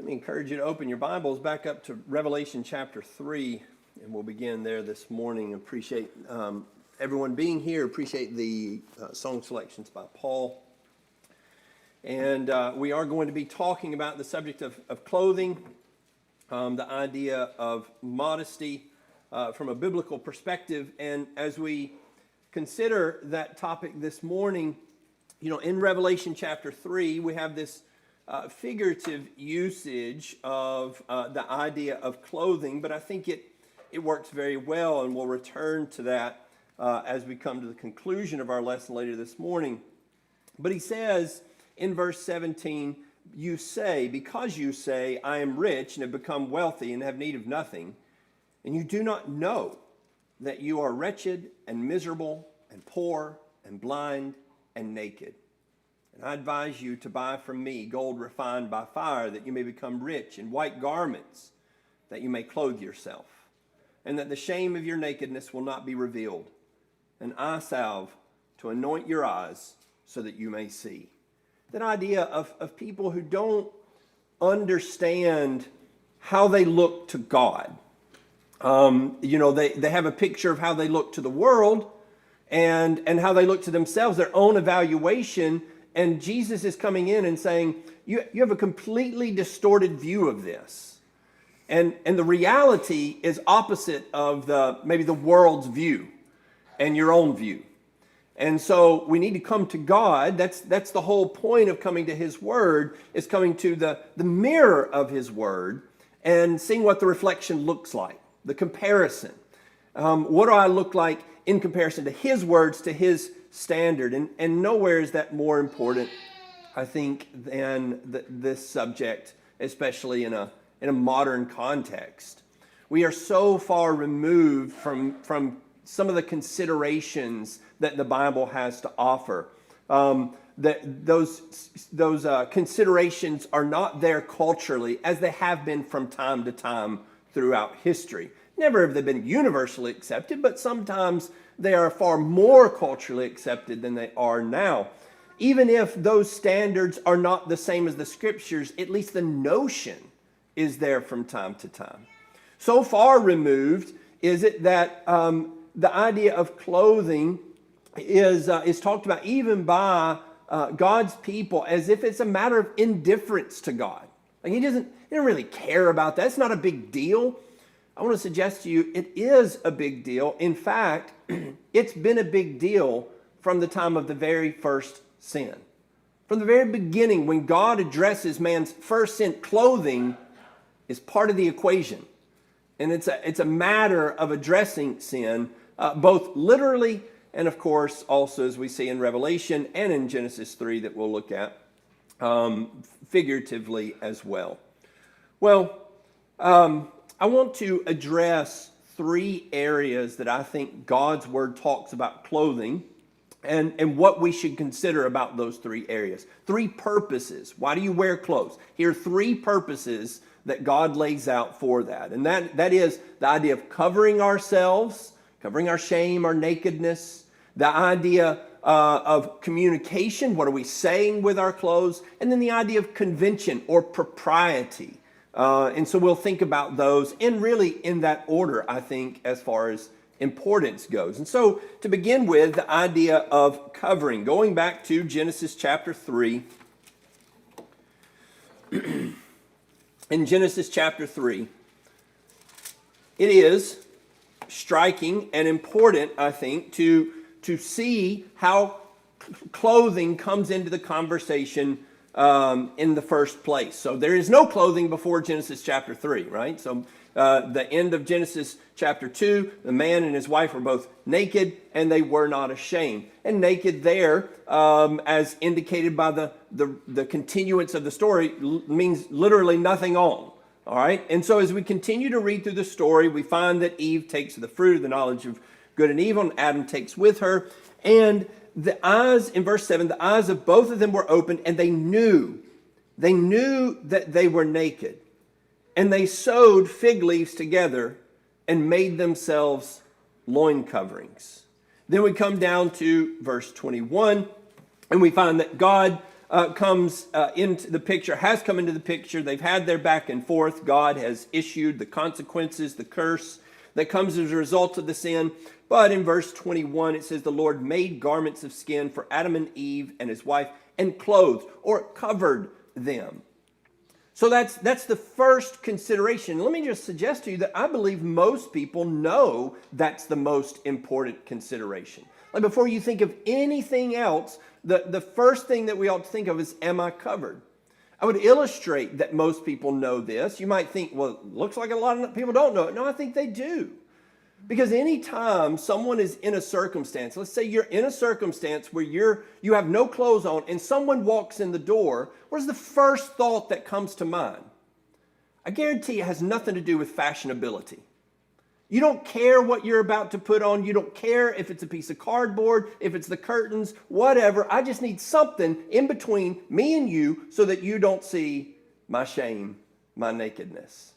Let me encourage you to open your Bibles back up to Revelation chapter 3, and we'll begin there this morning. Appreciate everyone being here. Appreciate the song selections by Paul. And we are going to be talking about the subject of clothing, the idea of modesty from a biblical perspective. And as we consider that topic this morning, in Revelation chapter 3, we have this figurative usage of the idea of clothing, but I think it works very well, and we'll return to that as we come to the conclusion of our lesson later this morning. But he says in verse 17, because you say, I am rich and have become wealthy and have need of nothing, and you do not know that you are wretched and miserable and poor and blind and naked. And I advise you to buy from me gold refined by fire, that you may become rich, and white garments, that you may clothe yourself, and that the shame of your nakedness will not be revealed, and eye salve to anoint your eyes, so that you may see. That idea of people who don't understand how they look to God. They have a picture of how they look to the world and how they look to themselves, their own evaluation. And Jesus is coming in and saying, you have a completely distorted view of this. And the reality is opposite of maybe the world's view and your own view. And so we need to come to God. That's the whole point of coming to His Word, is coming to the mirror of His Word and seeing what the reflection looks like, the comparison. What do I look like in comparison to His words, to His standard? And nowhere is that more important, I think, than this subject, especially in a modern context. We are so far removed from some of the considerations that the Bible has to offer. That those considerations are not there culturally, as they have been from time to time throughout history. Never have they been universally accepted, but sometimes they are far more culturally accepted than they are now. Even if those standards are not the same as the Scriptures, at least the notion is there from time to time. So far removed is it that the idea of clothing is talked about even by God's people as if it's a matter of indifference to God. Like He doesn't really care about that. It's not a big deal. I want to suggest to you it is a big deal. In fact, it's been a big deal from the time of the very first sin. From the very beginning, when God addresses man's first sin, clothing is part of the equation. And it's a matter of addressing sin, both literally and, of course, also as we see in Revelation and in Genesis 3 that we'll look at figuratively as well. Well, I want to address three areas that I think God's Word talks about clothing and what we should consider about those three areas. Three purposes. Why do you wear clothes? Here are three purposes that God lays out for that. And that is the idea of covering ourselves, covering our shame, our nakedness, the idea of communication, what are we saying with our clothes, and then the idea of convention or propriety. And so we'll think about those, and really in that order, I think, as far as importance goes. And so to begin with, the idea of covering, going back to Genesis chapter 3. In Genesis chapter 3, it is striking and important, I think, to see how clothing comes into the conversation in the first place. So there is no clothing before Genesis chapter 3, right? So the end of Genesis chapter 2, the man and his wife were both naked and they were not ashamed. And naked there, as indicated by the continuance of the story, means literally nothing on. All right? And so as we continue to read through the story, we find that Eve takes the fruit of the knowledge of good and evil, and Adam takes with her. And the eyes, in verse 7, the eyes of both of them were opened, and they knew that they were naked. And they sewed fig leaves together and made themselves loin coverings. Then we come down to verse 21, and we find that God comes into the picture, has come into the picture. They've had their back and forth. God has issued the consequences, the curse that comes as a result of the sin. But in verse 21, it says, the Lord made garments of skin for Adam and Eve and his wife and clothed or covered them. So that's the first consideration. Let me just suggest to you that I believe most people know that's the most important consideration. Like before you think of anything else, the first thing that we ought to think of is, am I covered? I would illustrate that most people know this. You might think, well, it looks like a lot of people don't know it. No, I think they do. Because anytime someone is in a circumstance, let's say you're in a circumstance where you have no clothes on and someone walks in the door, what is the first thought that comes to mind? I guarantee it has nothing to do with fashionability. You don't care what you're about to put on. You don't care if it's a piece of cardboard, if it's the curtains, whatever. I just need something in between me and you so that you don't see my shame, my nakedness.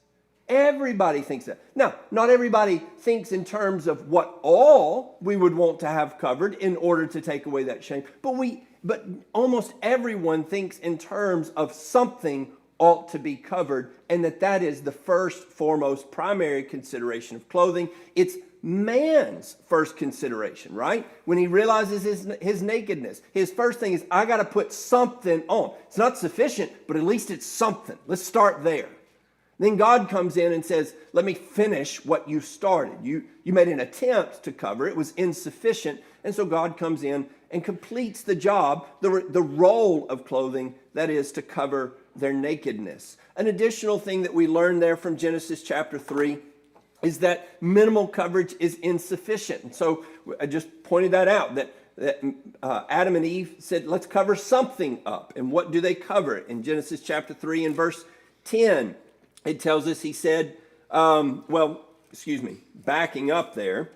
Everybody thinks that. Now, not everybody thinks in terms of what all we would want to have covered in order to take away that shame. But almost everyone thinks in terms of something ought to be covered, and that is the first, foremost, primary consideration of clothing. It's man's first consideration, right? When he realizes his nakedness, his first thing is, I got to put something on. It's not sufficient, but at least it's something. Let's start there. Then God comes in and says, let me finish what you started. You made an attempt to cover. It was insufficient. And so God comes in and completes the job, the role of clothing, that is to cover their nakedness. An additional thing that we learn there from Genesis chapter 3 is that minimal coverage is insufficient. And so I just pointed that out, that Adam and Eve said, let's cover something up. And what do they cover? In Genesis chapter 3 and verse 10, it tells us, he said, backing up there,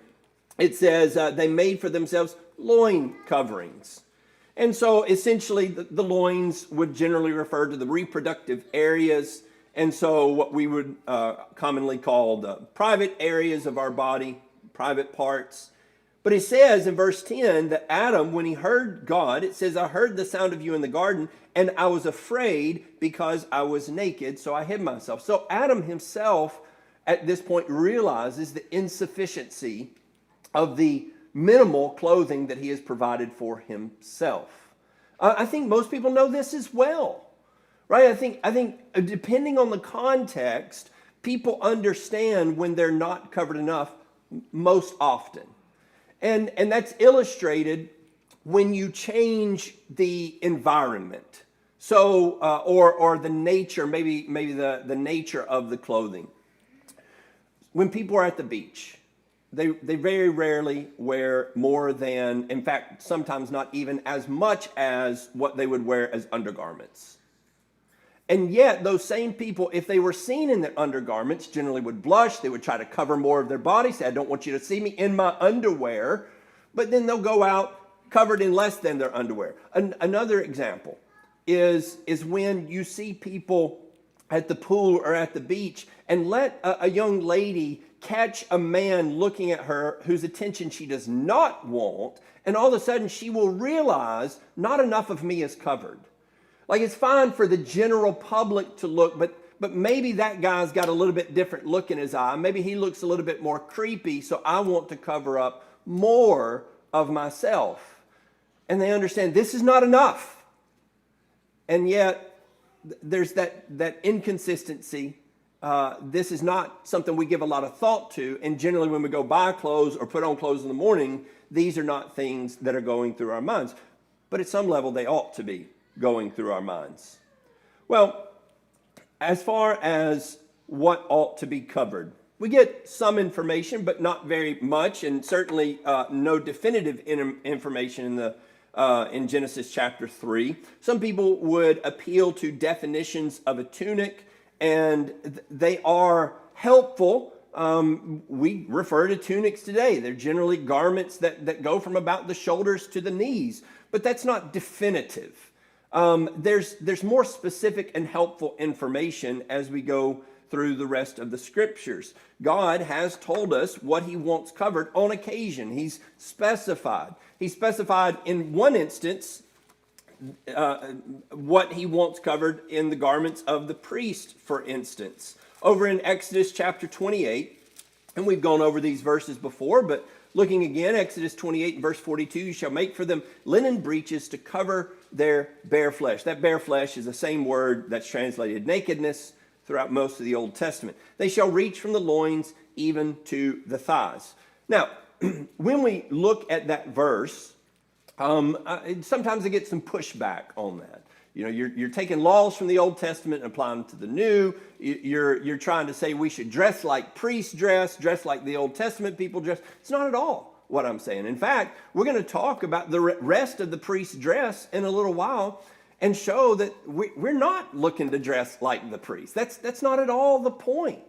it says they made for themselves loin coverings. And so essentially the loins would generally refer to the reproductive areas. And so what we would commonly call the private areas of our body, private parts. But it says in verse 10 that Adam, when he heard God, it says, I heard the sound of you in the garden, and I was afraid because I was naked, so I hid myself. So Adam himself, at this point, realizes the insufficiency of the minimal clothing that he has provided for himself. I think most people know this as well, right? I think depending on the context, people understand when they're not covered enough most often. And that's illustrated when you change the environment. So, or the nature, maybe the nature of the clothing. When people are at the beach, they very rarely wear more than, in fact, sometimes not even as much as what they would wear as undergarments. And yet, those same people, if they were seen in their undergarments, generally would blush. They would try to cover more of their body, say, I don't want you to see me in my underwear. But then they'll go out covered in less than their underwear. Another example is when you see people at the pool or at the beach and let a young lady catch a man looking at her whose attention she does not want, and all of a sudden she will realize not enough of me is covered. Like, it's fine for the general public to look, but maybe that guy's got a little bit different look in his eye. Maybe he looks a little bit more creepy, so I want to cover up more of myself. And they understand this is not enough. And yet, there's that inconsistency. This is not something we give a lot of thought to. And generally, when we go buy clothes or put on clothes in the morning, these are not things that are going through our minds. But at some level, they ought to be going through our minds. Well, as far as what ought to be covered, we get some information, but not very much, and certainly no definitive information in Genesis chapter 3. Some people would appeal to definitions of a tunic, and they are helpful. We refer to tunics today. They're generally garments that go from about the shoulders to the knees, but that's not definitive. There's more specific and helpful information as we go through the rest of the scriptures. God has told us what he wants covered on occasion. He's specified. He specified in one instance what he wants covered in the garments of the priest, for instance. Over in Exodus chapter 28, and we've gone over these verses before, but looking again, Exodus 28 and verse 42, you shall make for them linen breeches to cover their bare flesh. That bare flesh is the same word that's translated nakedness throughout most of the Old Testament. They shall reach from the loins even to the thighs. Now, when we look at that verse, sometimes I get some pushback on that. You know, you're taking laws from the Old Testament and applying them to the New. You're trying to say we should dress like priests dress like the Old Testament people dress. It's not at all what I'm saying. In fact, we're going to talk about the rest of the priest's dress in a little while and show that we're not looking to dress like the priest. That's not at all the point.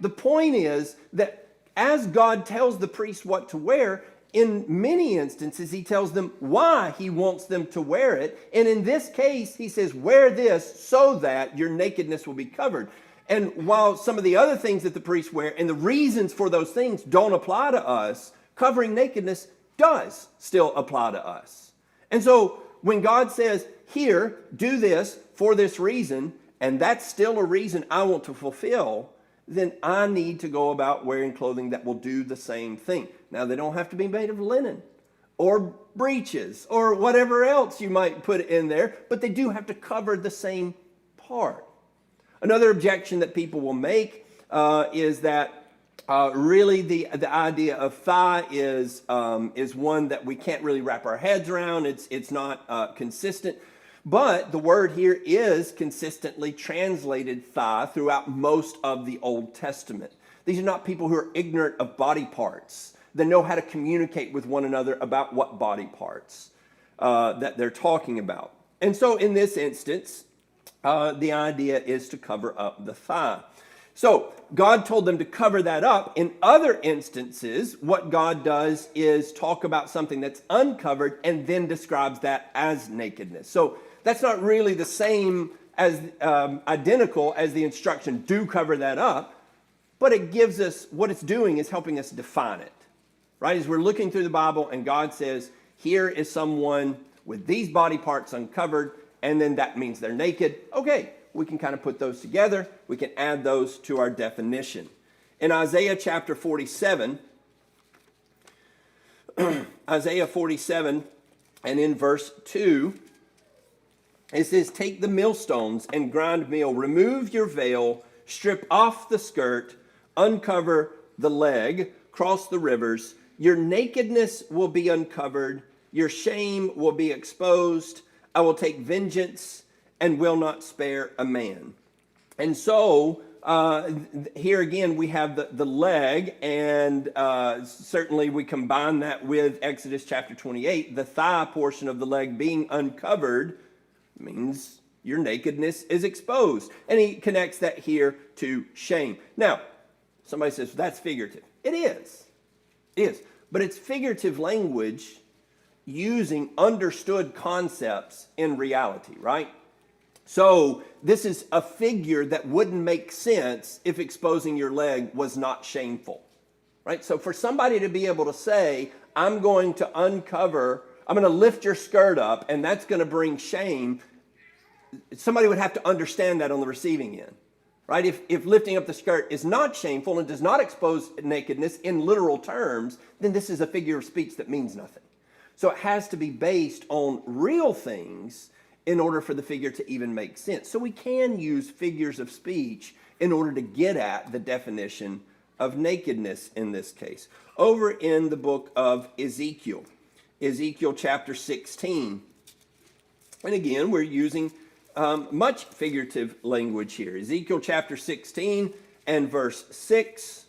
The point is that as God tells the priest what to wear, in many instances, he tells them why he wants them to wear it. And in this case, he says, wear this so that your nakedness will be covered. And while some of the other things that the priests wear and the reasons for those things don't apply to us, covering nakedness does still apply to us. And so when God says, here, do this for this reason, and that's still a reason I want to fulfill, then I need to go about wearing clothing that will do the same thing. Now, they don't have to be made of linen or breeches or whatever else you might put in there, but they do have to cover the same part. Another objection that people will make is that really the idea of thigh is one that we can't really wrap our heads around. It's not consistent. But the word here is consistently translated thigh throughout most of the Old Testament. These are not people who are ignorant of body parts. They know how to communicate with one another about what body parts that they're talking about. And so in this instance, the idea is to cover up the thigh. So God told them to cover that up. In other instances, what God does is talk about something that's uncovered and then describes that as nakedness. So that's not really the same as identical as the instruction, do cover that up, but it gives us, what it's doing is helping us define it, right? As we're looking through the Bible and God says, here is someone with these body parts uncovered, and then that means they're naked. Okay, we can kind of put those together. We can add those to our definition. In Isaiah chapter 47, Isaiah 47, and in verse 2, it says, take the millstones and grind meal, remove your veil, strip off the skirt, uncover the leg, cross the rivers. Your nakedness will be uncovered, your shame will be exposed. I will take vengeance and will not spare a man. And so here again we have the leg, and certainly we combine that with Exodus chapter 28. The thigh portion of the leg being uncovered means your nakedness is exposed. And he connects that here to shame. Now, somebody says, that's figurative. It is. It is. But it's figurative language using understood concepts in reality, right? So this is a figure that wouldn't make sense if exposing your leg was not shameful, right? So for somebody to be able to say, I'm going to lift your skirt up, and that's going to bring shame, somebody would have to understand that on the receiving end, right? If lifting up the skirt is not shameful and does not expose nakedness in literal terms, then this is a figure of speech that means nothing. So it has to be based on real things in order for the figure to even make sense. So we can use figures of speech in order to get at the definition of nakedness in this case. Over in the book of Ezekiel, Ezekiel chapter 16, and again, we're using much figurative language here. Ezekiel chapter 16 and verse 6.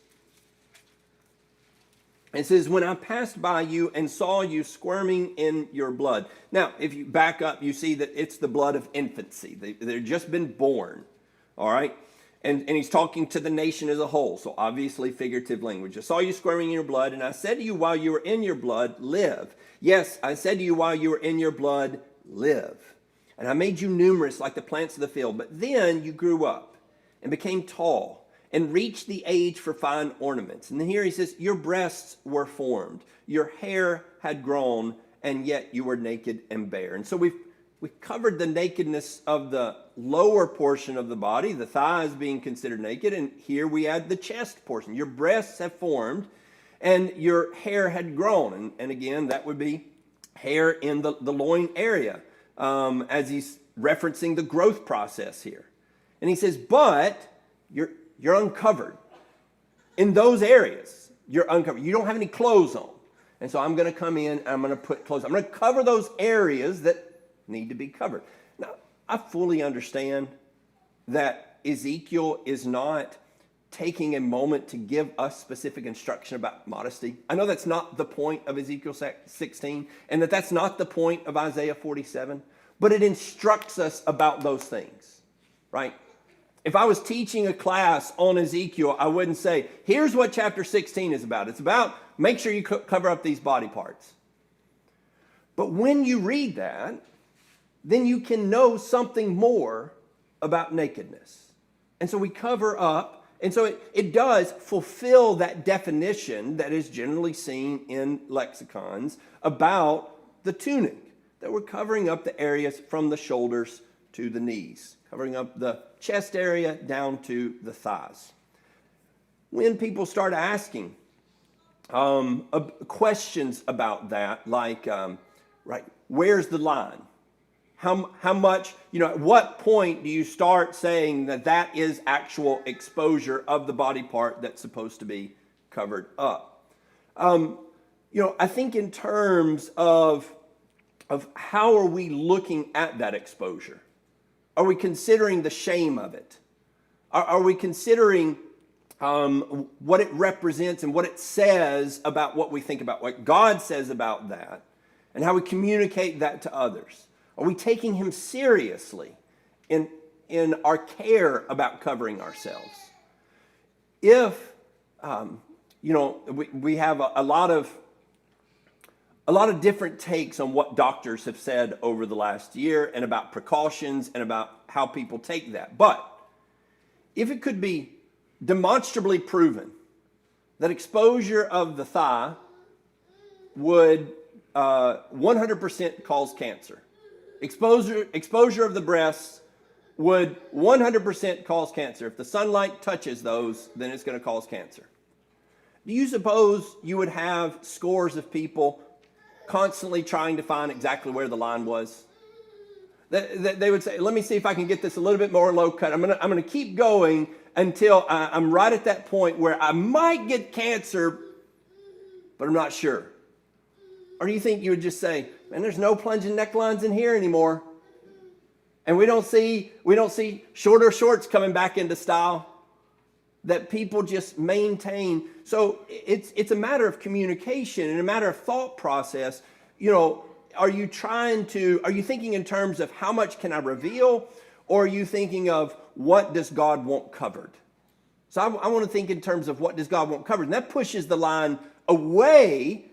It says, when I passed by you and saw you squirming in your blood. Now, if you back up, you see that it's the blood of infancy. They've just been born, all right? And he's talking to the nation as a whole, so obviously figurative language. I saw you squirming in your blood, and I said to you while you were in your blood, live. Yes, I said to you while you were in your blood, live. And I made you numerous like the plants of the field. But then you grew up and became tall and reached the age for fine ornaments. And then here he says, your breasts were formed, your hair had grown, and yet you were naked and bare. And so we've we covered the nakedness of the lower portion of the body, the thighs being considered naked, and here we add the chest portion. Your breasts have formed, and your hair had grown. And again, that would be hair in the loin area, as he's referencing the growth process here. And he says, but you're uncovered. In those areas, you're uncovered. You don't have any clothes on. And so I'm going to come in and I'm going to put clothes. I'm going to cover those areas that need to be covered. Now, I fully understand that Ezekiel is not taking a moment to give us specific instruction about modesty. I know that's not the point of Ezekiel 16, and that's not the point of Isaiah 47, but it instructs us about those things, right? If I was teaching a class on Ezekiel, I wouldn't say, here's what chapter 16 is about. It's about make sure you cover up these body parts. But when you read that, then you can know something more about nakedness. And so we cover up, and so it does fulfill that definition that is generally seen in lexicons about the tunic, that we're covering up the areas from the shoulders to the knees, covering up the chest area down to the thighs. When people start asking questions about that, like, right, where's the line? How much, at what point do you start saying that is actual exposure of the body part that's supposed to be covered up? I think in terms of how are we looking at that exposure? Are we considering the shame of it? Are we considering what it represents and what it says about what we think about, what God says about that, and how we communicate that to others? Are we taking him seriously in our care about covering ourselves? If, we have a lot of different takes on what doctors have said over the last year and about precautions and about how people take that. But if it could be demonstrably proven that exposure of the thigh would 100% cause cancer, exposure of the breasts would 100% cause cancer. If the sunlight touches those, then it's going to cause cancer. Do you suppose you would have scores of people constantly trying to find exactly where the line was? They would say, let me see if I can get this a little bit more low cut. I'm going to keep going until I'm right at that point where I might get cancer, but I'm not sure. Or do you think you would just say, man, there's no plunging necklines in here anymore, and we don't see shorter shorts coming back into style, that people just maintain? So it's a matter of communication and a matter of thought process. Are you thinking in terms of how much can I reveal, or are you thinking of what does God want covered? So I want to think in terms of what does God want covered, and that pushes the line away,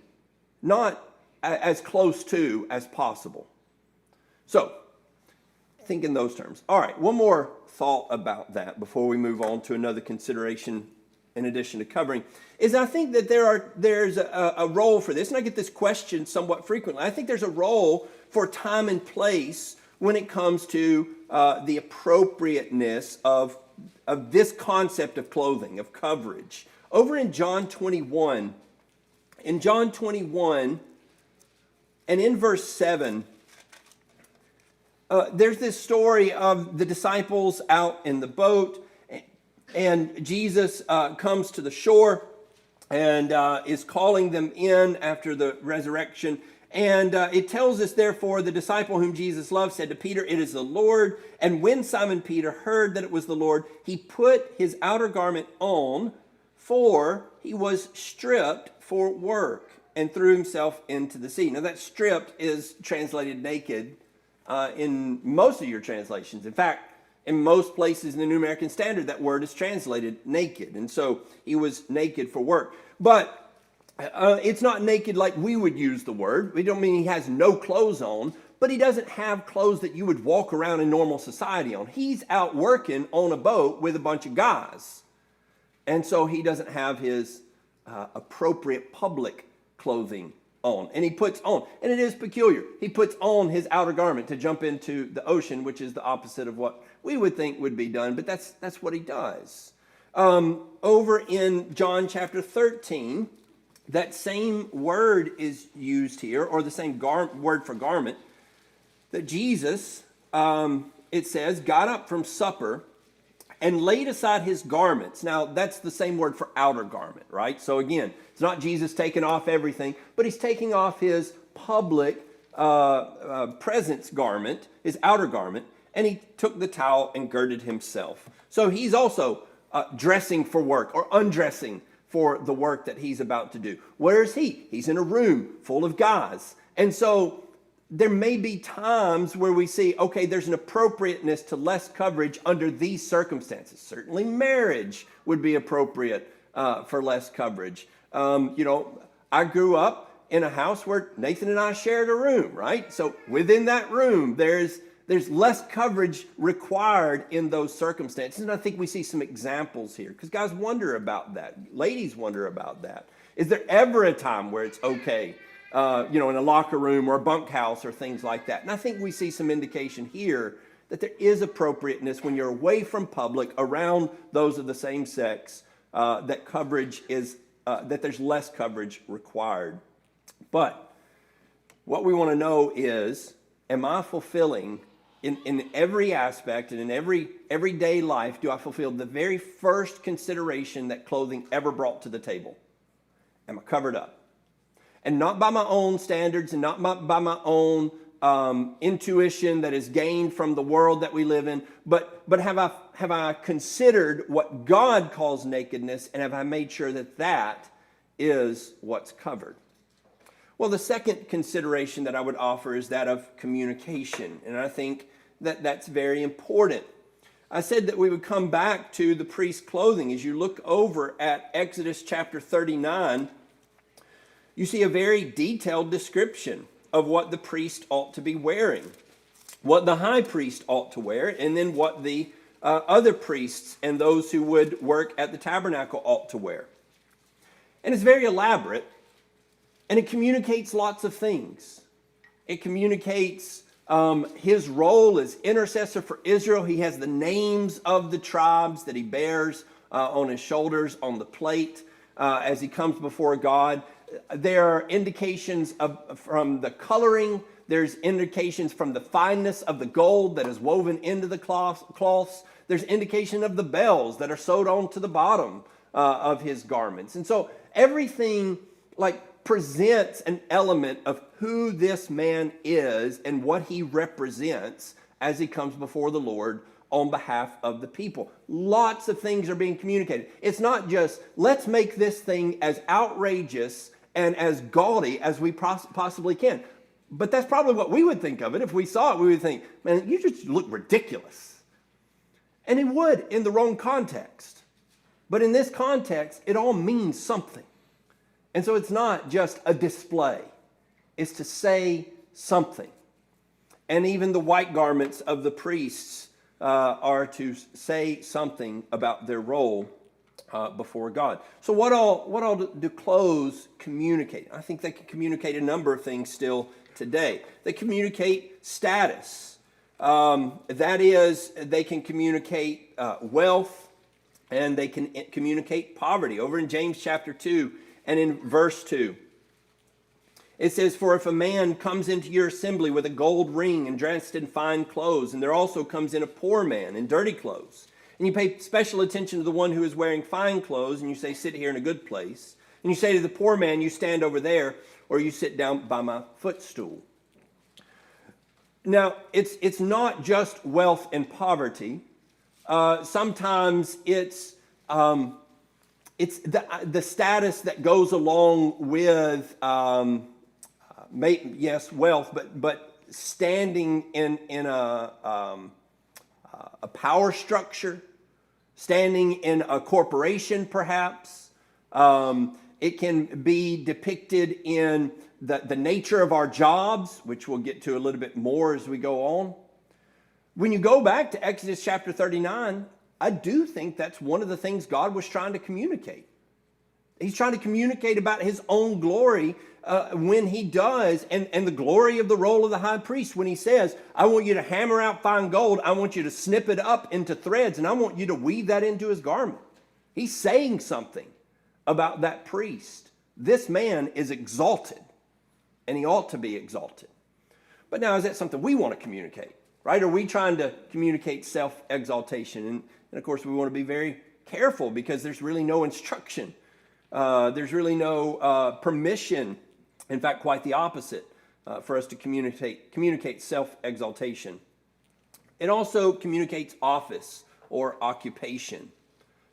not as close to as possible. So think in those terms. All right, one more thought about that before we move on to another consideration in addition to covering, is I think that there's a role for this, and I get this question somewhat frequently. I think there's a role for time and place when it comes to the appropriateness of this concept of clothing, of coverage. Over in John 21, and in verse 7, there's this story of the disciples out in the boat, and Jesus comes to the shore and is calling them in after the resurrection. And it tells us, therefore, the disciple whom Jesus loved said to Peter, "It is the Lord." And when Simon Peter heard that it was the Lord, he put his outer garment on, for he was stripped for work, and threw himself into the sea. Now that stripped is translated naked in most of your translations. In fact, in most places in the New American Standard, that word is translated naked. And so he was naked for work. But it's not naked like we would use the word. We don't mean he has no clothes on, but he doesn't have clothes that you would walk around in normal society on. He's out working on a boat with a bunch of guys. And so he doesn't have his appropriate public clothing on. And he puts on, and it is peculiar, he puts on his outer garment to jump into the ocean, which is the opposite of what we would think would be done, but that's what he does. Over in John chapter 13, that same word is used here, or the same word for garment, that Jesus, it says, got up from supper and laid aside his garments. Now, that's the same word for outer garment, right? So again, it's not Jesus taking off everything, but he's taking off his public presence garment, his outer garment, and he took the towel and girded himself. So he's also dressing for work or undressing for the work that he's about to do. Where is he? He's in a room full of guys. And so there may be times where we see, okay, there's an appropriateness to less coverage under these circumstances. Certainly marriage would be appropriate for less coverage. I grew up in a house where Nathan and I shared a room, right? So within that room, there's less coverage required in those circumstances. And I think we see some examples here because guys wonder about that. Ladies wonder about that. Is there ever a time where it's okay, in a locker room or a bunkhouse or things like that? And I think we see some indication here that there is appropriateness when you're away from public, around those of the same sex, that coverage is, that there's less coverage required. But what we want to know is, am I fulfilling in every aspect and in every everyday life, do I fulfill the very first consideration that clothing ever brought to the table? Am I covered up? And not by my own standards and not by my own intuition that is gained from the world that we live in, but have I considered what God calls nakedness, and have I made sure that that is what's covered? Well, the second consideration that I would offer is that of communication, and I think that that's very important. I said that we would come back to the priest's clothing. As you look over at Exodus chapter 39, you see a very detailed description of what the priest ought to be wearing, what the high priest ought to wear, and then what the other priests and those who would work at the tabernacle ought to wear. And it's very elaborate, and it communicates lots of things. It communicates his role as intercessor for Israel. He has the names of the tribes that he bears on his shoulders, on the plate, as he comes before God. There are indications from the coloring. There's indications from the fineness of the gold that is woven into the cloths. There's indication of the bells that are sewed onto the bottom of his garments. And so everything presents an element of who this man is and what he represents as he comes before the Lord on behalf of the people. Lots of things are being communicated. It's not just, let's make this thing as outrageous and as gaudy as we possibly can. But that's probably what we would think of it. If we saw it, we would think, man, you just look ridiculous. And it would in the wrong context. But in this context, it all means something. And so it's not just a display. It's to say something. And even the white garments of the priests are to say something about their role before God. So what all do clothes communicate? I think they can communicate a number of things still today. They communicate status. That is, they can communicate wealth, and they can communicate poverty. Over in James chapter 2 and in verse 2, it says, "For if a man comes into your assembly with a gold ring and dressed in fine clothes, and there also comes in a poor man in dirty clothes, and you pay special attention to the one who is wearing fine clothes, and you say, 'Sit here in a good place,' and you say to the poor man, 'You stand over there,' or 'You sit down by my footstool.'" Now, it's not just wealth and poverty. Sometimes it's the status that goes along with yes, wealth, but standing in a power structure, standing in a corporation, perhaps. It can be depicted in the nature of our jobs, which we'll get to a little bit more as we go on. When you go back to Exodus chapter 39, I do think that's one of the things God was trying to communicate. He's trying to communicate about his own glory when he does, and the glory of the role of the high priest when he says, I want you to hammer out fine gold, I want you to snip it up into threads, and I want you to weave that into his garment. He's saying something about that priest. This man is exalted, and he ought to be exalted. But now, is that something we want to communicate, right? Are we trying to communicate self-exaltation? And of course, we want to be very careful because there's really no instruction. There's really no permission. In fact, quite the opposite, for us to communicate self-exaltation. It also communicates office or occupation.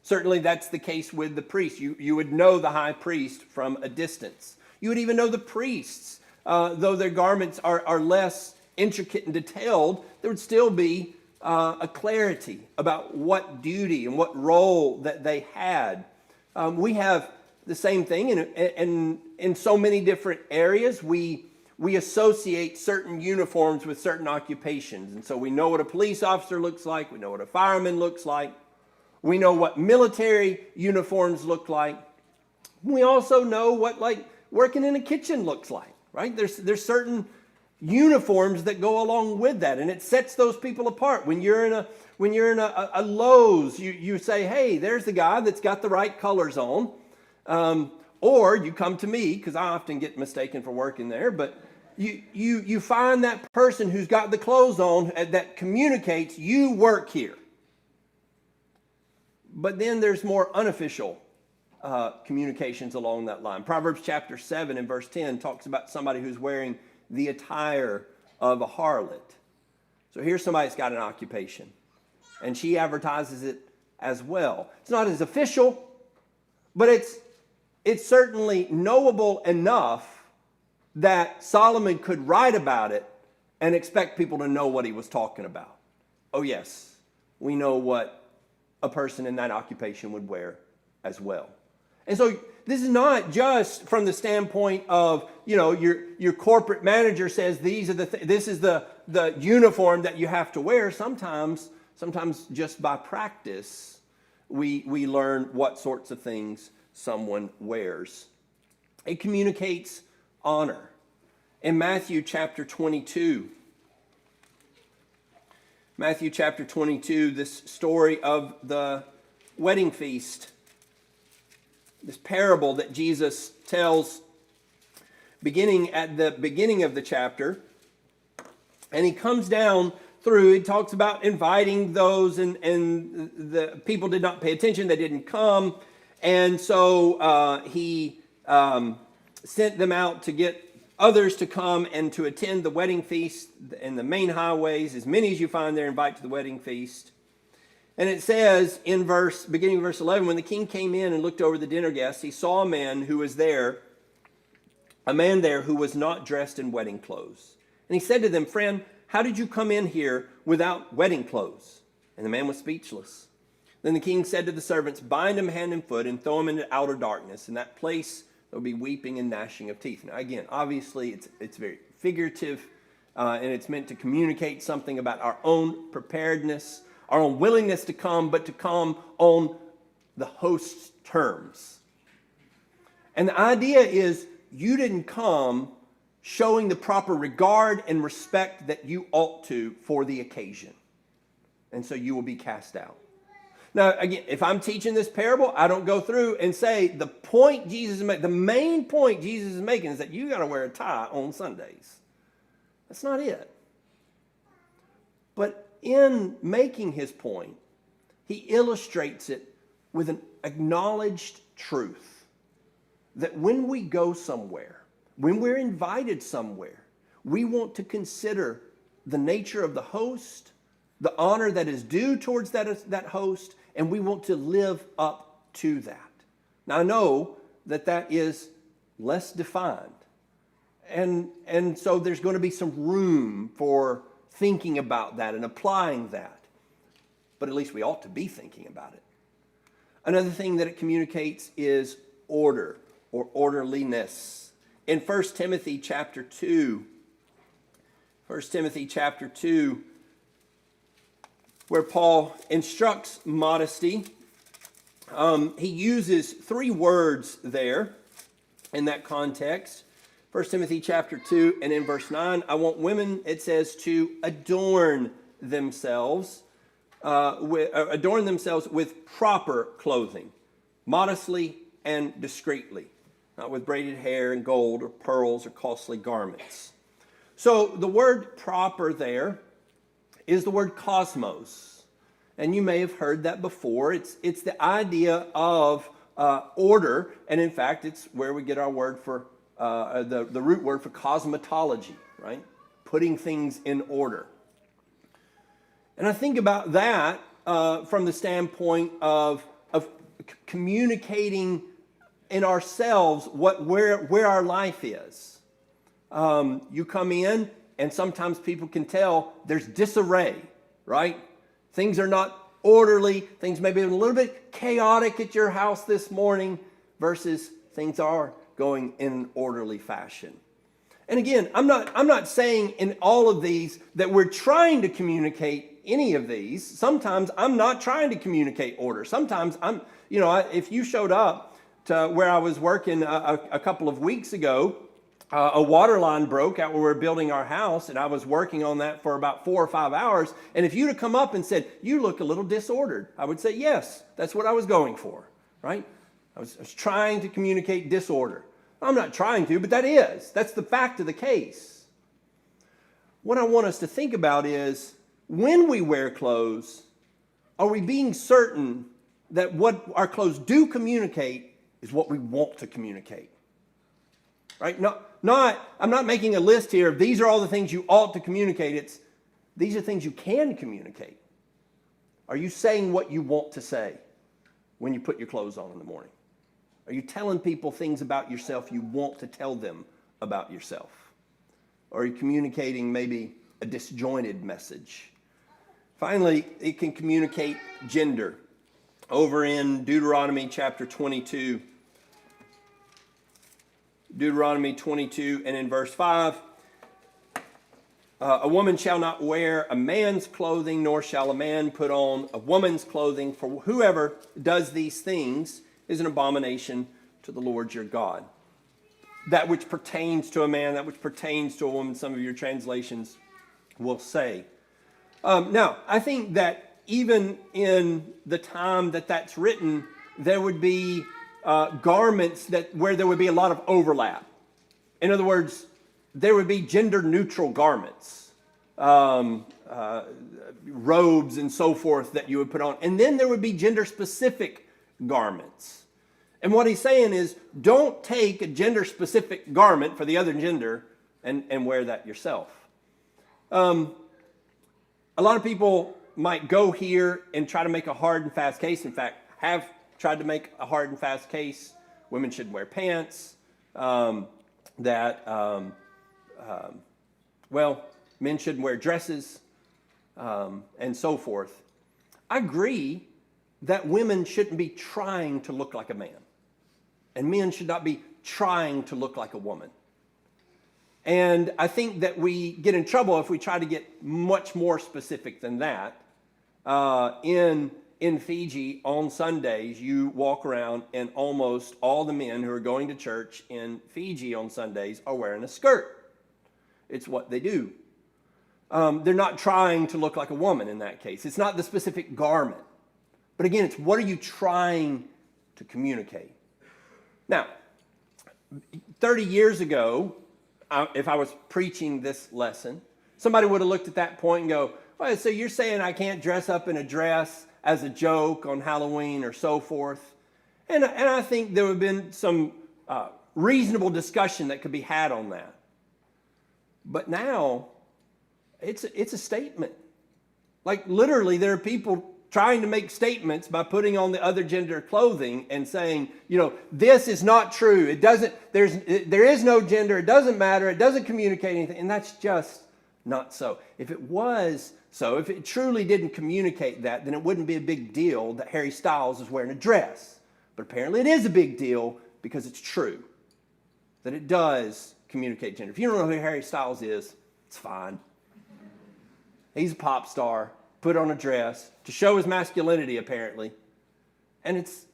Certainly that's the case with the priest. You would know the high priest from a distance. You would even know the priests. Though their garments are less intricate and detailed, there would still be a clarity about what duty and what role that they had. We have the same thing in so many different areas. We associate certain uniforms with certain occupations. And so we know what a police officer looks like. We know what a fireman looks like. We know what military uniforms look like. We also know what like working in a kitchen looks like, right? There's certain uniforms that go along with that, and it sets those people apart. When you're in a Lowe's, you say, hey, there's the guy that's got the right colors on. Or you come to me, because I often get mistaken for working there, but you find that person who's got the clothes on that communicates you work here. But then there's more unofficial communications along that line. Proverbs chapter 7 and verse 10 talks about somebody who's wearing the attire of a harlot. So here's somebody that's got an occupation, and she advertises it as well. It's not as official, but it's certainly knowable enough that Solomon could write about it and expect people to know what he was talking about. Oh yes, we know what a person in that occupation would wear as well. And so this is not just from the standpoint of, your corporate manager says this is the uniform that you have to wear. Sometimes just by practice, we learn what sorts of things someone wears. It communicates honor. In Matthew chapter 22, this story of the wedding feast, this parable that Jesus tells beginning at the beginning of the chapter, and he comes down through, he talks about inviting those, and the people did not pay attention, they didn't come, and so he sent them out to get others to come and to attend the wedding feast in the main highways. As many as you find there, invite to the wedding feast. And it says in beginning of verse 11, when the king came in and looked over the dinner guests, he saw a man there who was not dressed in wedding clothes. And he said to them, friend, how did you come in here without wedding clothes? And the man was speechless. Then the king said to the servants, bind him hand and foot and throw him into outer darkness. In that place there will be weeping and gnashing of teeth. Now again, obviously it's very figurative, and it's meant to communicate something about our own preparedness, our own willingness to come, but to come on the host's terms. And the idea is you didn't come showing the proper regard and respect that you ought to for the occasion. And so you will be cast out. Now, again, if I'm teaching this parable, I don't go through and say the point Jesus is making, the main point Jesus is making is that you got to wear a tie on Sundays. That's not it. But in making his point, he illustrates it with an acknowledged truth that when we go somewhere, when we're invited somewhere, we want to consider the nature of the host, the honor that is due towards that host, and we want to live up to that. Now, I know that is less defined, and so there's going to be some room for thinking about that and applying that, but at least we ought to be thinking about it. Another thing that it communicates is order or orderliness. In 1 Timothy chapter 2, where Paul instructs modesty, he uses three words there in that context. 1 Timothy chapter 2 and in verse 9, I want women, it says, to adorn themselves with proper clothing, modestly and discreetly, not with braided hair and gold or pearls or costly garments. So the word proper there is the word cosmos. And you may have heard that before. It's the idea of order. And in fact, it's where we get our word for, the root word for cosmetology, right? Putting things in order. And I think about that from the standpoint of communicating in ourselves where our life is. You come in, and sometimes people can tell there's disarray, right? Things are not orderly. Things may be a little bit chaotic at your house this morning versus things are going in an orderly fashion. And again, I'm not saying in all of these that we're trying to communicate any of these. Sometimes I'm not trying to communicate order. Sometimes if you showed up to where I was working a couple of weeks ago, a water line broke out where we were building our house, and I was working on that for about 4 or 5 hours. And if you'd have come up and said, "You look a little disordered," I would say, "Yes, that's what I was going for," right? I was trying to communicate disorder. I'm not trying to, but that's the fact of the case. What I want us to think about is, when we wear clothes, are we being certain that what our clothes do communicate is what we want to communicate? Right? I'm not making a list here of these are all the things you ought to communicate. These are things you can communicate. Are you saying what you want to say when you put your clothes on in the morning? Are you telling people things about yourself you want to tell them about yourself? Or are you communicating maybe a disjointed message? Finally, it can communicate gender. Over in Deuteronomy chapter 22, Deuteronomy 22 and in verse 5, a woman shall not wear a man's clothing, nor shall a man put on a woman's clothing, for whoever does these things is an abomination to the Lord your God. That which pertains to a man, that which pertains to a woman, some of your translations will say. Now, I think that even in the time that that's written, there would be garments where there would be a lot of overlap. In other words, there would be gender-neutral garments, robes and so forth that you would put on. And then there would be gender-specific garments. And what he's saying is, don't take a gender-specific garment for the other gender and wear that yourself. A lot of people might go here and try to make a hard and fast case. In fact, have tried to make a hard and fast case. Women shouldn't wear pants. Men shouldn't wear dresses, and so forth. I agree that women shouldn't be trying to look like a man, and men should not be trying to look like a woman. And I think that we get in trouble if we try to get much more specific than that. In Fiji, on Sundays, you walk around and almost all the men who are going to church in Fiji on Sundays are wearing a skirt. It's what they do. They're not trying to look like a woman in that case. It's not the specific garment. But again, it's what are you trying to communicate? Now, 30 years ago, if I was preaching this lesson, somebody would have looked at that point and go, "Well, so you're saying I can't dress up in a dress as a joke on Halloween or so forth?" And I think there would have been some reasonable discussion that could be had on that. But now, it's a statement. Like literally, there are people trying to make statements by putting on the other gender clothing and saying, this is not true. There is no gender. It doesn't matter. It doesn't communicate anything. And that's just not so. If it was so, if it truly didn't communicate that, then it wouldn't be a big deal that Harry Styles is wearing a dress. But apparently it is a big deal because it's true. That it does communicate gender. If you don't know who Harry Styles is, it's fine. He's a pop star. Put on a dress to show his masculinity, apparently. And it's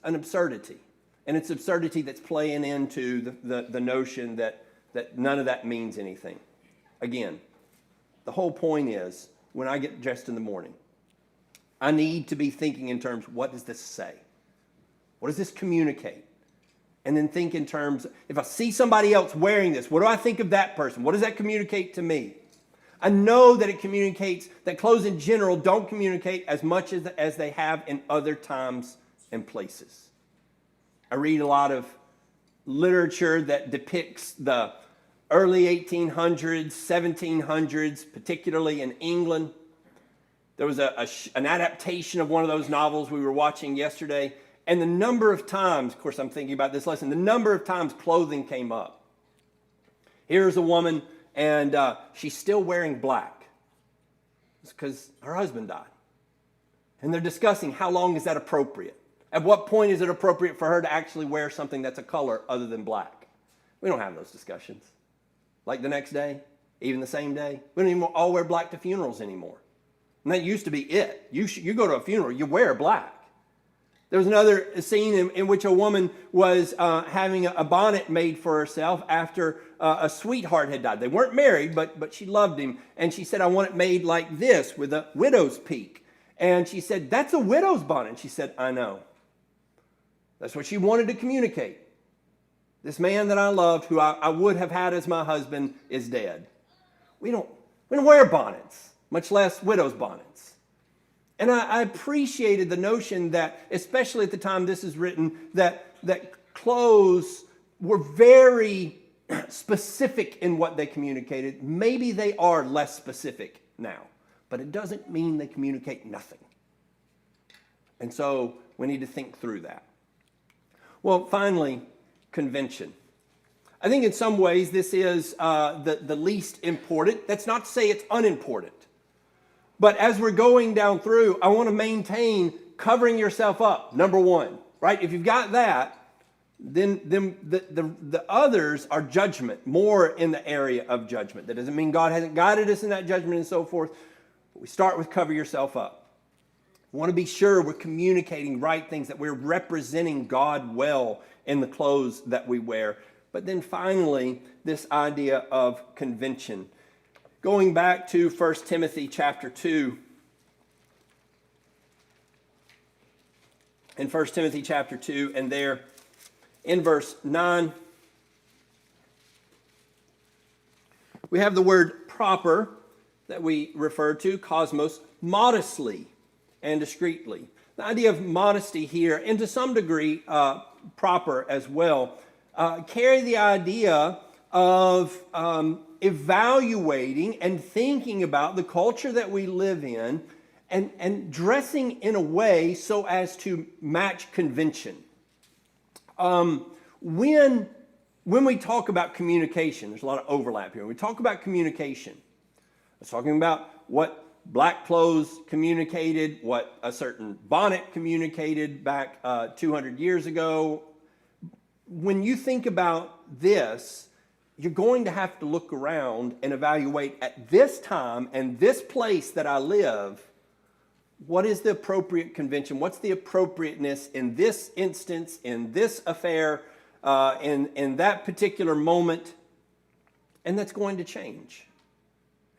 an absurdity. And it's absurdity that's playing into the notion that that none of that means anything. Again, the whole point is, when I get dressed in the morning, I need to be thinking in terms, what does this say? What does this communicate? And then think in terms, if I see somebody else wearing this, what do I think of that person? What does that communicate to me? I know that it communicates, that clothes in general don't communicate as much as they have in other times and places. I read a lot of literature that depicts the early 1800s, 1700s, particularly in England. There was an adaptation of one of those novels we were watching yesterday. And the number of times, of course I'm thinking about this lesson, the number of times clothing came up. Here's a woman and she's still wearing black. It's because her husband died. And they're discussing how long is that appropriate. At what point is it appropriate for her to actually wear something that's a color other than black? We don't have those discussions. Like the next day, even the same day. We don't even all wear black to funerals anymore. And that used to be it. You go to a funeral, you wear black. There was another scene in which a woman was having a bonnet made for herself after a sweetheart had died. They weren't married, but she loved him. And she said, I want it made like this with a widow's peak. And she said, that's a widow's bonnet. And she said, I know. That's what she wanted to communicate. This man that I loved, who I would have had as my husband, is dead. We don't wear bonnets, much less widow's bonnets. And I appreciated the notion that, especially at the time this is written, that clothes were very specific in what they communicated. Maybe they are less specific now, but it doesn't mean they communicate nothing. And so we need to think through that. Well, finally, convention. I think in some ways this is the least important. That's not to say it's unimportant. But as we're going down through, I want to maintain covering yourself up, number one, right? If you've got that, then the others are judgment, more in the area of judgment. That doesn't mean God hasn't guided us in that judgment and so forth. But we start with cover yourself up. We want to be sure we're communicating right things, that we're representing God well in the clothes that we wear. But then finally, this idea of convention. Going back to 1 Timothy chapter 2. In 1 Timothy chapter 2, and there in verse 9, we have the word proper that we refer to, cosmos, modestly and discreetly. The idea of modesty here, and to some degree proper as well, carry the idea of evaluating and thinking about the culture that we live in and dressing in a way so as to match convention. When we talk about communication, there's a lot of overlap here. When we talk about communication, I was talking about what black clothes communicated, what a certain bonnet communicated back 200 years ago. When you think about this, you're going to have to look around and evaluate at this time and this place that I live, what is the appropriate convention? What's the appropriateness in this instance, in this affair, in that particular moment? And that's going to change.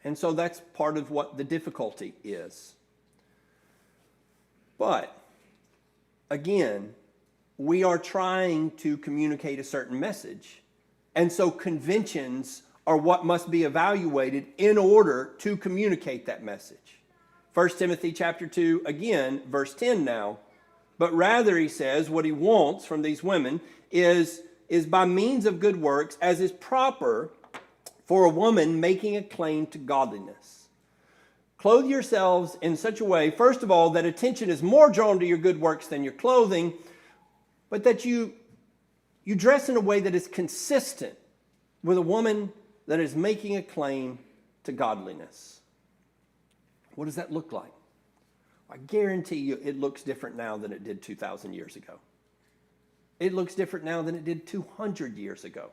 And so that's part of what the difficulty is. But, again, we are trying to communicate a certain message. And so conventions are what must be evaluated in order to communicate that message. 1 Timothy chapter 2, again, verse 10 now. But rather, he says, what he wants from these women is by means of good works, as is proper for a woman making a claim to godliness. Clothe yourselves in such a way, first of all, that attention is more drawn to your good works than your clothing, but that you dress in a way that is consistent with a woman that is making a claim to godliness. What does that look like? I guarantee you it looks different now than it did 2,000 years ago. It looks different now than it did 200 years ago.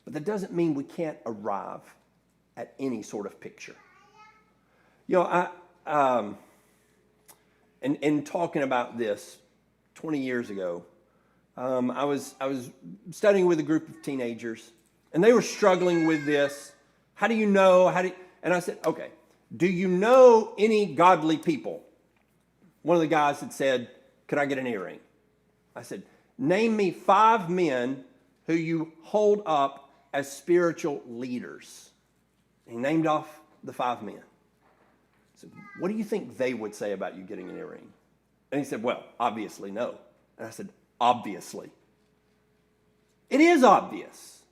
But that doesn't mean we can't arrive at any sort of picture. You know, in talking about this 20 years ago, I was studying with a group of teenagers, And they were struggling with this. How do you know? And I said, okay, do you know any godly people? One of the guys had said, could I get an earring? I said, name me 5 men who you hold up as spiritual leaders. He named off the 5 men. I said, what do you think they would say about you getting an earring? And he said, well, obviously no. And I said, obviously. It is obvious,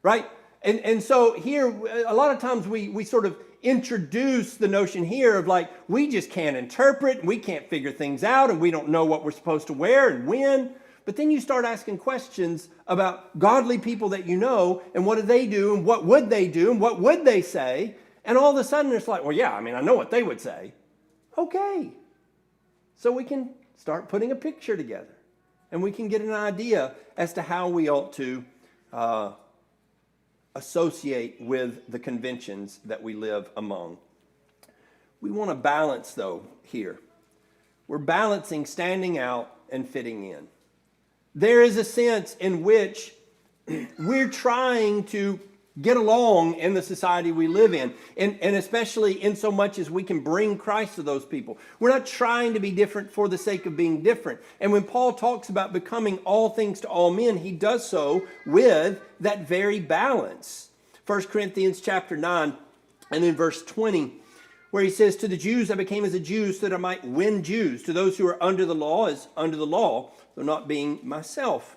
right? And so here, a lot of times we sort of introduce the notion here of like, we just can't interpret, we can't figure things out, and we don't know what we're supposed to wear and when. But then you start asking questions about godly people that you know, and what do they do, and what would they do, and what would they say? And all of a sudden it's like, well, yeah, I mean, I know what they would say. Okay. So we can start putting a picture together, and we can get an idea as to how we ought to associate with the conventions that we live among. We want to balance, though, here. We're balancing standing out and fitting in. There is a sense in which we're trying to get along in the society we live in, and especially in so much as we can bring Christ to those people. We're not trying to be different for the sake of being different. And when Paul talks about becoming all things to all men, he does so with that very balance. 1 Corinthians chapter 9 and in verse 20, where he says, to the Jews I became as a Jew so that I might win Jews. To those who are under the law as under the law, though not being myself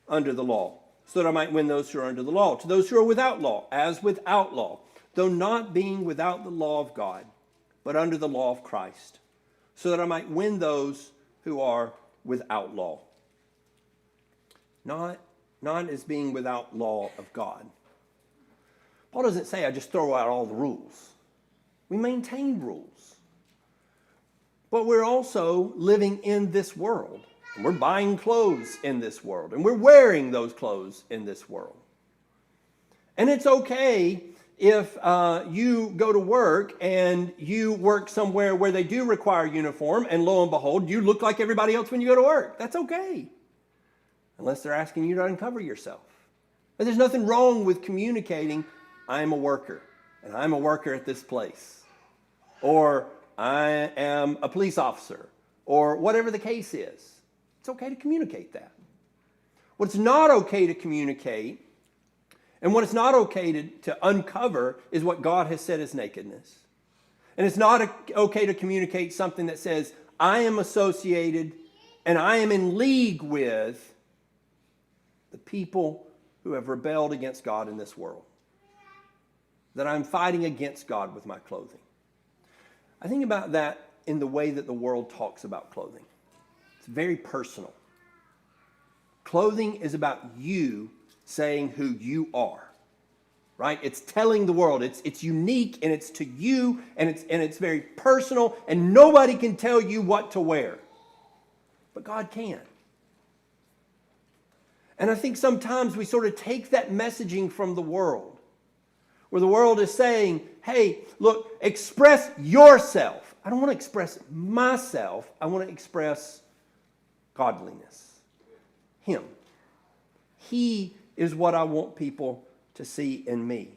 under the law, so that I might win those who are under the law. To those who are without law, as without law, though not being without the law of God, but under the law of Christ, so that I might win those who are without law. Not as being without law of God. Paul doesn't say I just throw out all the rules. We maintain rules. But we're also living in this world. And we're buying clothes in this world. And we're wearing those clothes in this world. And it's okay if you go to work and you work somewhere where they do require uniform, and lo and behold, you look like everybody else when you go to work. That's okay. Unless they're asking you to uncover yourself. But there's nothing wrong with communicating, I'm a worker, and I'm a worker at this place. Or I am a police officer, or whatever the case is. It's okay to communicate that. What's not okay to communicate, and what it's not okay to uncover, is what God has said is nakedness. And it's not okay to communicate something that says, I am associated and I am in league with the people who have rebelled against God in this world. That I'm fighting against God with my clothing. I think about that in the way that the world talks about clothing. It's very personal. Clothing is about you saying who you are, right? It's telling the world. It's unique, and it's to you, and it's very personal, and nobody can tell you what to wear. But God can. And I think sometimes we sort of take that messaging from the world, where the world is saying, hey, look, express yourself. I don't want to express myself. I want to express godliness. Him. He is what I want people to see in me.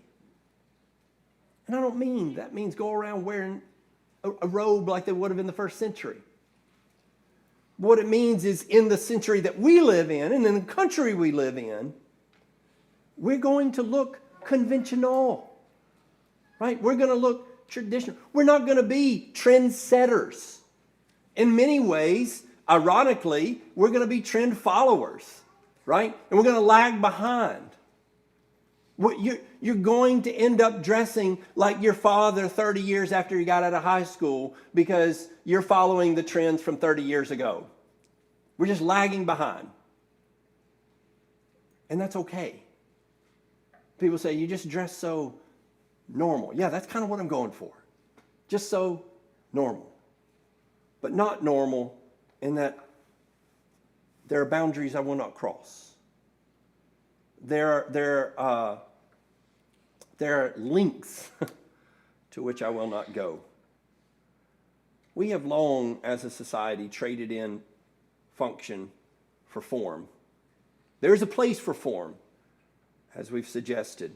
And I don't mean that means go around wearing a robe like they would have in the first century. What it means is in the century that we live in and in the country we live in, we're going to look conventional, right? We're going to look traditional. We're not going to be trendsetters. In many ways, ironically, we're going to be trend followers, right? And we're going to lag behind. You're going to end up dressing like your father 30 years after he got out of high school because you're following the trends from 30 years ago. We're just lagging behind. And that's okay. People say, you just dress so normal. Yeah, that's kind of what I'm going for. Just so normal. But not normal in that there are boundaries I will not cross. There are lengths to which I will not go. We have long, as a society, traded in function for form. There is a place for form, as we've suggested.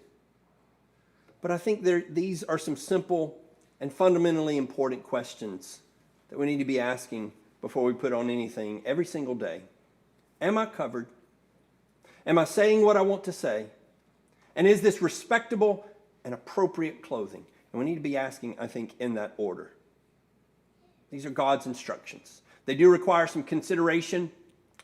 But I think these are some simple and fundamentally important questions that we need to be asking before we put on anything every single day. Am I covered? Am I saying what I want to say? And is this respectable and appropriate clothing? And we need to be asking, I think, in that order. These are God's instructions. They do require some consideration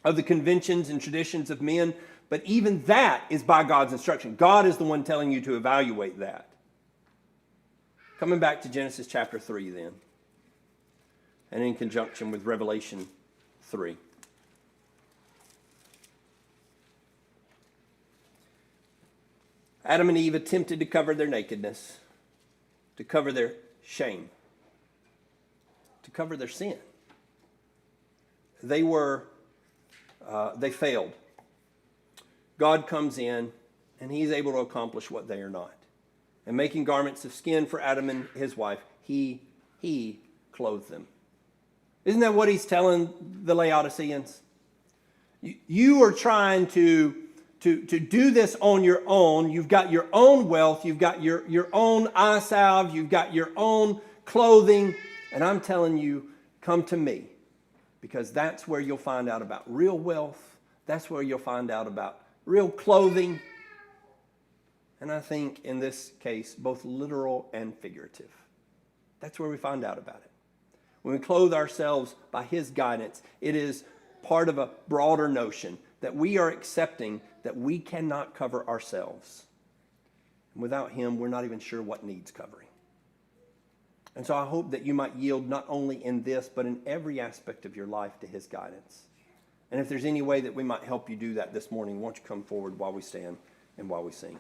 of the conventions and traditions of men, but even that is by God's instruction. God is the one telling you to evaluate that. Coming back to Genesis chapter 3 then, and in conjunction with Revelation 3. Adam and Eve attempted to cover their nakedness, to cover their shame, to cover their sin. They failed. God comes in, and he's able to accomplish what they are not. And making garments of skin for Adam and his wife, he clothed them. Isn't that what he's telling the Laodiceans? You are trying to do this on your own. You've got your own wealth. You've got your own eye salve. You've got your own clothing. And I'm telling you, come to me. Because that's where you'll find out about real wealth. That's where you'll find out about real clothing. And I think in this case, both literal and figurative. That's where we find out about it. When we clothe ourselves by his guidance, it is part of a broader notion that we are accepting that we cannot cover ourselves. And without him, we're not even sure what needs covering. And so I hope that you might yield not only in this, but in every aspect of your life to his guidance. And if there's any way that we might help you do that this morning, won't you come forward while we stand and while we sing.